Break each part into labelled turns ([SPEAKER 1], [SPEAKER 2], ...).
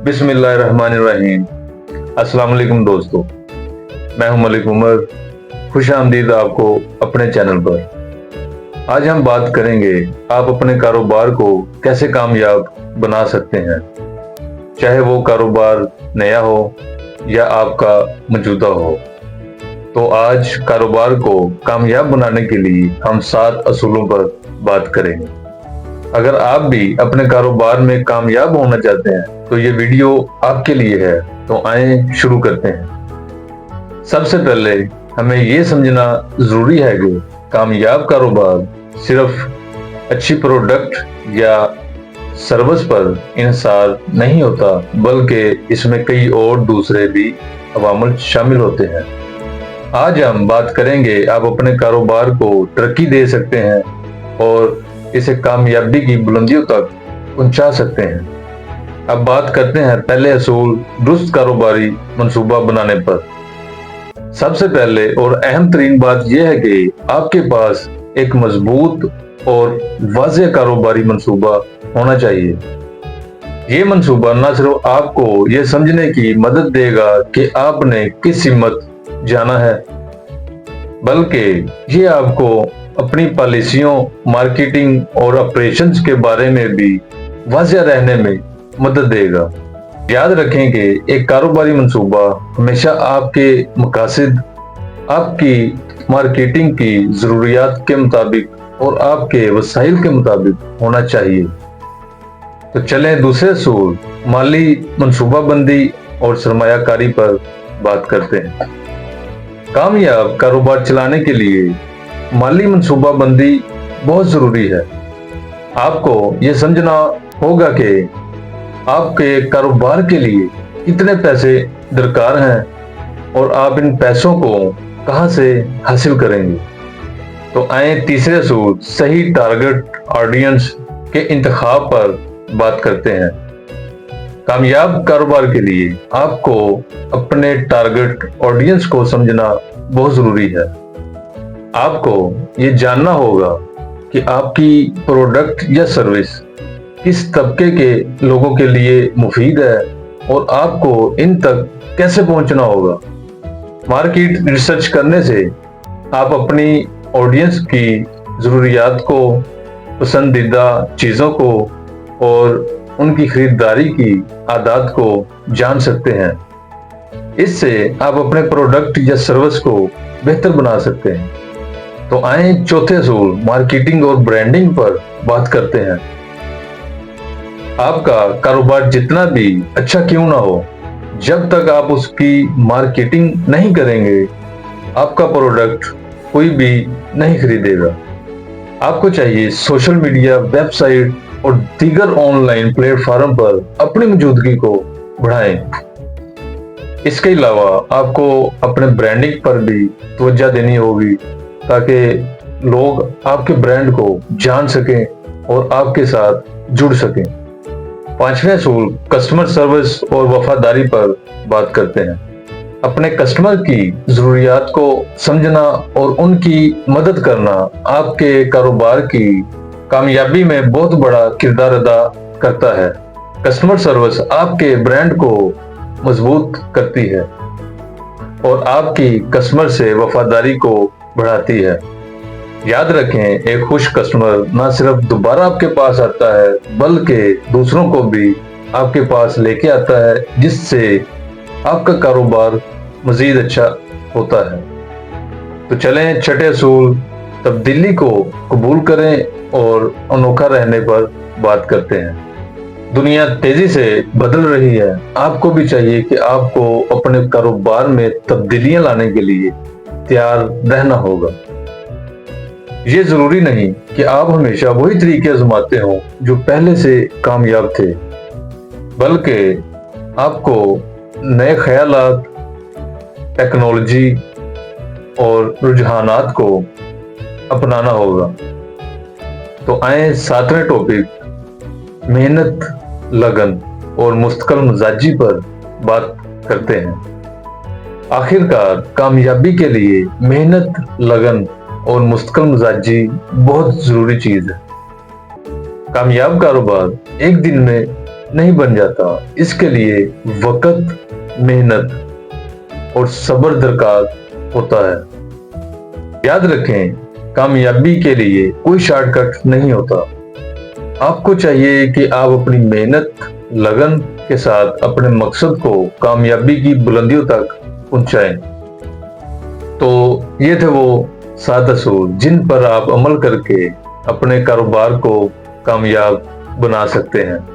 [SPEAKER 1] बिस्मिल्लाहिर्रहमानिर्रहीम। अस्सलाम वालेकुम दोस्तों, मैं हूं मलिक उमर। खुश आमदीद आपको अपने चैनल पर। आज हम बात करेंगे आप अपने कारोबार को कैसे कामयाब बना सकते हैं, चाहे वो कारोबार नया हो या आपका मौजूदा हो। तो आज कारोबार को कामयाब बनाने के लिए हम 7 असूलों पर बात करेंगे। अगर आप भी अपने कारोबार में कामयाब होना चाहते हैं तो ये वीडियो आपके लिए है। तो आए शुरू करते हैं। सबसे पहले हमें ये समझना जरूरी है कि कामयाब कारोबार सिर्फ अच्छी प्रोडक्ट या सर्विस पर इन्हिसार नहीं होता, बल्कि इसमें कई और दूसरे भी अवामिल शामिल होते हैं। आज हम बात करेंगे आप अपने कारोबार को तरक्की दे सकते हैं और इसे कामयाबी की बुलंदियों तक पहुंचा सकते हैं। अब बात करते हैं पहले असूल दुरुस्त कारोबारी मंसूबा बनाने पर। सबसे पहले और अहम तरीन बात यह है कि आपके पास एक मजबूत और वाज़ेह कारोबारी मंसूबा होना चाहिए। ये मंसूबा न सिर्फ आपको ये समझने की मदद देगा कि आपने किस हिम्मत जाना है, बल्कि ये आपको अपनी पॉलिसियों, मार्केटिंग और ऑपरेशंस के बारे में भी वाज़ेह रहने में मदद देगा। याद रखें कि एक कारोबारी मंसूबा हमेशा आपके मकासद, आपकी मार्केटिंग की ज़रूरियात के मुताबिक और आपके वसाइल के मुताबिक होना चाहिए। तो चलें दूसरे असूल माली मंसूबाबंदी और सरमायाकारी पर बात करते हैं। कामयाब कारोबार चलाने के लिए माली मंसूबाबंदी बहुत ज़रूरी है। आपको ये समझना होगा कि आपके कारोबार के लिए कितने पैसे दरकार हैं और आप इन पैसों को कहां से हासिल करेंगे। तो आए तीसरे असूल सही टारगेट ऑडियंस के इंतखाब पर बात करते हैं। कामयाब कारोबार के लिए आपको अपने टारगेट ऑडियंस को समझना बहुत ज़रूरी है। आपको ये जानना होगा कि आपकी प्रोडक्ट या सर्विस किस तबके के लोगों के लिए मुफीद है और आपको इन तक कैसे पहुंचना होगा। मार्केट रिसर्च करने से आप अपनी ऑडियंस की ज़रूरियात को, पसंदीदा चीज़ों को और उनकी खरीदारी की आदत को जान सकते हैं। इससे आप अपने प्रोडक्ट या सर्विस को बेहतर बना सकते हैं। तो आए चौथे असूल मार्केटिंग और ब्रांडिंग पर बात करते हैं। आपका कारोबार जितना भी अच्छा क्यों ना हो, जब तक आप उसकी मार्केटिंग नहीं करेंगे, आपका प्रोडक्ट कोई भी नहीं खरीदेगा। आपको चाहिए सोशल मीडिया, वेबसाइट और दीगर ऑनलाइन प्लेटफॉर्म पर अपनी मौजूदगी को बढ़ाएं। इसके अलावा आपको अपने ब्रांडिंग पर भी तवज्जो देनी होगी ताकि लोग आपके ब्रांड को जान सकें और आपके साथ जुड़ सकें। पांचवें असूल कस्टमर सर्विस और वफादारी पर बात करते हैं। अपने कस्टमर की ज़रूरियात को समझना और उनकी मदद करना आपके कारोबार की कामयाबी में बहुत बड़ा किरदार अदा करता है। कस्टमर सर्विस आपके ब्रांड को मजबूत करती है और आपकी कस्टमर से वफादारी को बढ़ाती है। याद रखें, एक खुश कस्टमर न सिर्फ दोबारा आपके पास आता है, बल्कि दूसरों को भी आपके पास लेके आता है, जिससे आपका कारोबार मजीद अच्छा होता है। तो चलें छठे असूल तब्दीली को कबूल करें और अनोखा रहने पर बात करते हैं। दुनिया तेजी से बदल रही है। आपको भी चाहिए कि आपको अपने कारोबार में तब्दीलियां लाने के लिए तैयार रहना होगा। ये जरूरी नहीं कि आप हमेशा वही तरीके आजमाते हो जो पहले से कामयाब थे, बल्कि आपको नए ख्यालात, टेक्नोलॉजी और रुझानात को अपनाना होगा। तो आए सातवें टॉपिक मेहनत, लगन और मुस्तकिल मिजाजी पर बात करते हैं। आखिरकार कामयाबी के लिए मेहनत, लगन और मुस्तकिल मिजाजी बहुत जरूरी चीज है। कामयाब कारोबार एक दिन में नहीं बन जाता। इसके लिए वक्त, मेहनत और सब्र दरकार होता है। याद रखें, कामयाबी के लिए कोई शॉर्टकट नहीं होता। आपको चाहिए कि आप अपनी मेहनत, लगन के साथ अपने मकसद को कामयाबी की बुलंदियों तक पहुंचाएं। तो ये थे वो 7 असूल जिन पर आप अमल करके अपने कारोबार को कामयाब बना सकते हैं।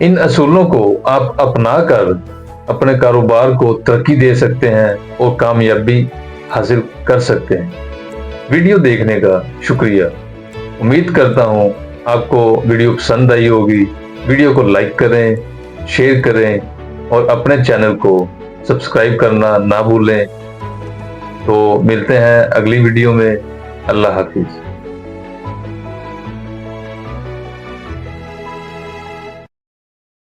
[SPEAKER 1] इन असूलों को आप अपनाकर अपने कारोबार को तरक्की दे सकते हैं और कामयाबी हासिल कर सकते हैं। वीडियो देखने का शुक्रिया। उम्मीद करता हूं आपको वीडियो पसंद आई होगी। वीडियो को लाइक करें, शेयर करें और अपने चैनल को सब्सक्राइब करना ना भूलें। तो मिलते हैं अगली वीडियो में। अल्लाह हाफिज।